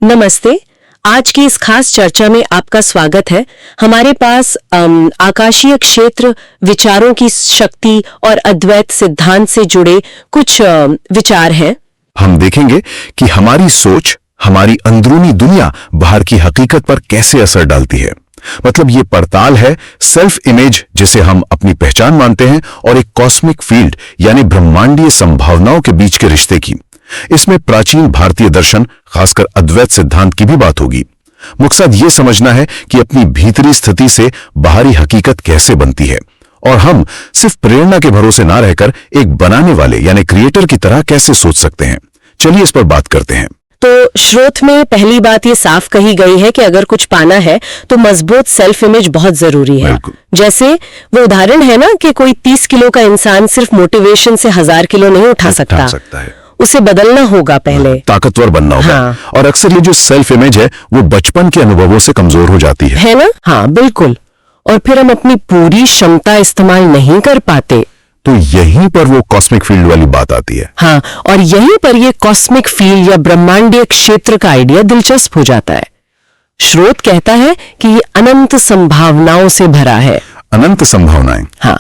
नमस्ते। आज की इस खास चर्चा में आपका स्वागत है। हमारे पास आकाशीय क्षेत्र, विचारों की शक्ति और अद्वैत सिद्धांत से जुड़े कुछ विचार हैं। हम देखेंगे कि हमारी सोच, हमारी अंदरूनी दुनिया बाहर की हकीकत पर कैसे असर डालती है। मतलब ये पड़ताल है सेल्फ इमेज, जिसे हम अपनी पहचान मानते हैं, और एक कॉस्मिक फील्ड यानी ब्रह्मांडीय संभावनाओं के बीच के रिश्ते की। इसमें प्राचीन भारतीय दर्शन, खासकर अद्वैत सिद्धांत की भी बात होगी। मकसद ये समझना है कि अपनी भीतरी स्थिति से बाहरी हकीकत कैसे बनती है, और हम सिर्फ प्रेरणा के भरोसे ना रहकर एक बनाने वाले यानी क्रिएटर की तरह कैसे सोच सकते हैं। चलिए इस पर बात करते हैं। तो स्रोत में पहली बात ये साफ कही गई है कि अगर कुछ पाना है तो मजबूत सेल्फ इमेज बहुत जरूरी है। जैसे वो उदाहरण है ना कि कोई 30 किलो का इंसान सिर्फ मोटिवेशन से 1000 किलो नहीं उठा सकता है। उसे बदलना होगा, पहले ताकतवर बनना होगा। हाँ। और अक्सर ये जो सेल्फ इमेज है वो बचपन के अनुभवों से कमजोर हो जाती है ना? हाँ बिल्कुल। और फिर हम अपनी पूरी क्षमता इस्तेमाल नहीं कर पाते। तो यहीं पर वो कॉस्मिक फील्ड वाली बात आती है। हाँ, और यहीं पर ये कॉस्मिक फील्ड या ब्रह्मांडीय क्षेत्र का आइडिया दिलचस्प हो जाता है। स्रोत कहता है कि ये अनंत संभावनाओं से भरा है। अनंत संभावनाएं? हाँ,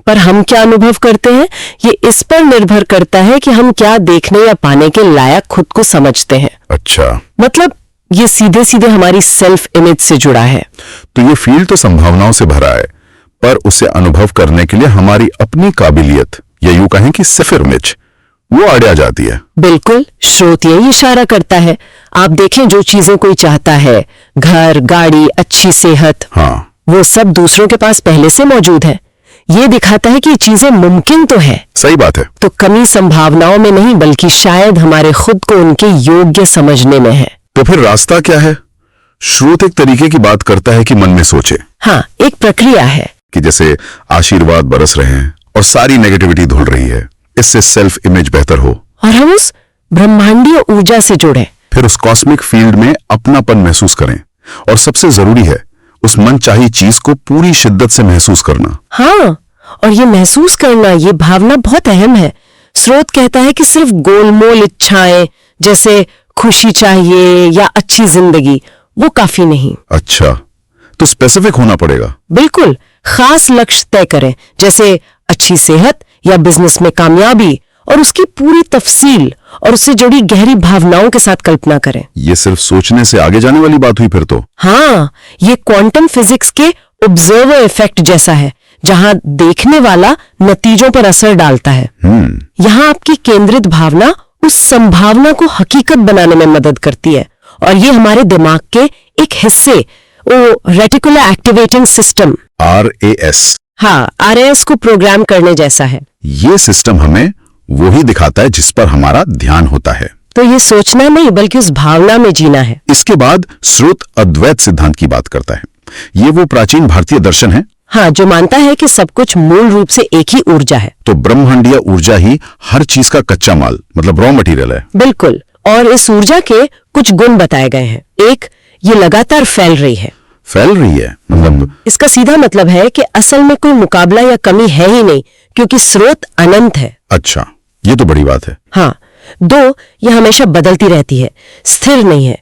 पर हम क्या अनुभव करते हैं ये इस पर निर्भर करता है कि हम क्या देखने या पाने के लायक खुद को समझते हैं। अच्छा, मतलब ये सीधे सीधे हमारी सेल्फ इमेज से जुड़ा है। तो ये फील्ड तो संभावनाओं से भरा है, पर उसे अनुभव करने के लिए हमारी अपनी काबिलियत, या यूं कहें कि सेल्फ इमेज, वो आड़े आ जाती है। बिल्कुल, स्रोत यही इशारा करता है। आप देखें, जो चीजें कोई चाहता है, घर, गाड़ी, अच्छी सेहत, हाँ, वो सब दूसरों के पास पहले से मौजूद है। ये दिखाता है कि चीजें मुमकिन तो है। सही बात है। तो कमी संभावनाओं में नहीं, बल्कि शायद हमारे खुद को उनके योग्य समझने में है। तो फिर रास्ता क्या है? स्रोत एक तरीके की बात करता है कि मन में सोचे। हाँ, एक प्रक्रिया है कि जैसे आशीर्वाद बरस रहे हैं और सारी नेगेटिविटी धुल रही है, इससे सेल्फ इमेज बेहतर हो, और हम उस ब्रह्मांडीय ऊर्जा से जुड़े। फिर उस कॉस्मिक फील्ड में अपनापन महसूस करें, और सबसे जरूरी है उस मनचाही चीज को पूरी शिद्दत से महसूस करना। हाँ, और ये महसूस करना, ये भावना बहुत अहम है। स्रोत कहता है कि सिर्फ गोलमोल इच्छाएं जैसे खुशी चाहिए या अच्छी जिंदगी, वो काफी नहीं। अच्छा, तो स्पेसिफिक होना पड़ेगा। बिल्कुल, खास लक्ष्य तय करें, जैसे अच्छी सेहत या बिजनेस में कामयाबी, और उसकी पूरी तफसील और उससे जुड़ी गहरी भावनाओं के साथ कल्पना करें। ये सिर्फ सोचने से आगे जाने वाली बात हुई फिर तो। हाँ, ये क्वांटम फिजिक्स के ऑब्जर्वर इफेक्ट जैसा है, जहां देखने वाला नतीजों पर असर डालता है। यहाँ आपकी केंद्रित भावना उस संभावना को हकीकत बनाने में मदद करती है, और ये हमारे दिमाग के एक हिस्से, वो रेटिकुलर एक्टिवेटिंग सिस्टम, RAS, हाँ, RAS को प्रोग्राम करने जैसा है। ये सिस्टम हमें वो ही दिखाता है जिस पर हमारा ध्यान होता है। तो ये सोचना नहीं, बल्कि उस भावना में जीना है। इसके बाद स्रोत अद्वैत सिद्धांत की बात करता है। ये वो प्राचीन भारतीय दर्शन है, हाँ, जो मानता है कि सब कुछ मूल रूप से एक ही ऊर्जा है। तो ब्रह्मांडीय ऊर्जा ही हर चीज का कच्चा माल, मतलब रॉ मटेरियल है। बिल्कुल, और इस ऊर्जा के कुछ गुण बताए गए हैं। एक, ये लगातार फैल रही है। फैल रही है मतलब? इसका सीधा मतलब है कि असल में कोई मुकाबला या कमी है ही नहीं, क्योंकि स्रोत अनंत है। अच्छा, ये तो बड़ी बात है। हाँ। 2, ये हमेशा बदलती रहती है, स्थिर नहीं है।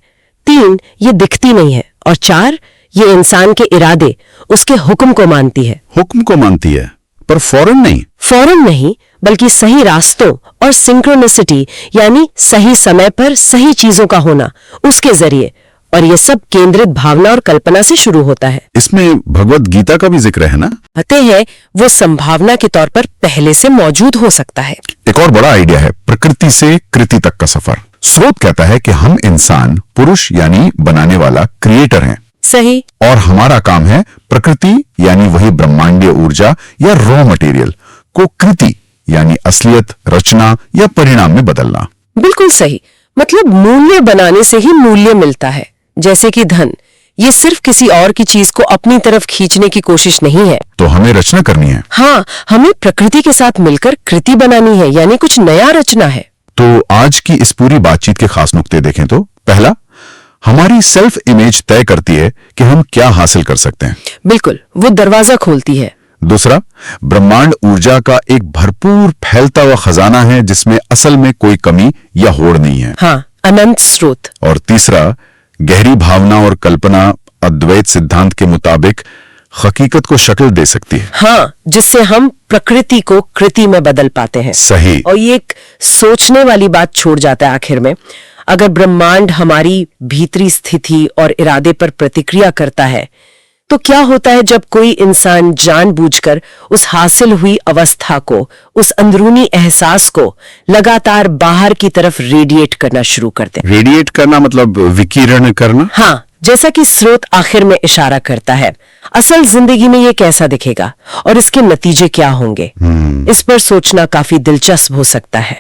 3, ये दिखती नहीं है। और 4, ये इंसान के इरादे, उसके हुक्म को मानती है। हुक्म को मानती है, पर फौरन नहीं। फौरन नहीं, बल्कि सही रास्तों और सिंक्रोनिसिटी, यानी सही समय पर सही चीजों का होना, उसके जरिए। और ये सब केंद्रित भावना और कल्पना से शुरू होता है। इसमें भगवत गीता का भी जिक्र है ना? कहते हैं वो संभावना के तौर पर पहले से मौजूद हो सकता है। एक और बड़ा आइडिया है प्रकृति से कृति तक का सफर। स्रोत कहता है कि हम इंसान, पुरुष यानी बनाने वाला, क्रिएटर हैं। सही। और हमारा काम है प्रकृति यानी वही ब्रह्मांडीय ऊर्जा या रॉ मटेरियल को कृति यानी असलियत, रचना या परिणाम में बदलना। बिल्कुल सही। मतलब मूल्य बनाने से ही मूल्य मिलता है। जैसे कि धन, ये सिर्फ किसी और की चीज को अपनी तरफ खींचने की कोशिश नहीं है। तो हमें रचना करनी है। हाँ, हमें प्रकृति के साथ मिलकर कृति बनानी है, यानी कुछ नया रचना है। तो आज की इस पूरी बातचीत के खास नुक्ते देखें तो पहला, हमारी सेल्फ इमेज तय करती है कि हम क्या हासिल कर सकते हैं। बिल्कुल, वो दरवाजा खोलती है। दूसरा, ब्रह्मांड ऊर्जा का एक भरपूर फैलता हुआ खजाना है जिसमें असल में कोई कमी या होड़ नहीं है। हाँ, अनंत स्रोत। और तीसरा, गहरी भावना और कल्पना अद्वैत सिद्धांत के मुताबिक हकीकत को शक्ल दे सकती है। हाँ, जिससे हम प्रकृति को कृति में बदल पाते हैं। सही। और ये एक सोचने वाली बात छोड़ जाता है आखिर में। अगर ब्रह्मांड हमारी भीतरी स्थिति और इरादे पर प्रतिक्रिया करता है, तो क्या होता है जब कोई इंसान जानबूझकर उस हासिल हुई अवस्था को, उस अंदरूनी एहसास को लगातार बाहर की तरफ रेडिएट करना शुरू कर दे। रेडिएट करना मतलब विकिरण करना। हाँ, जैसा कि स्रोत आखिर में इशारा करता है। असल जिंदगी में ये कैसा दिखेगा और इसके नतीजे क्या होंगे, इस पर सोचना काफी दिलचस्प हो सकता है।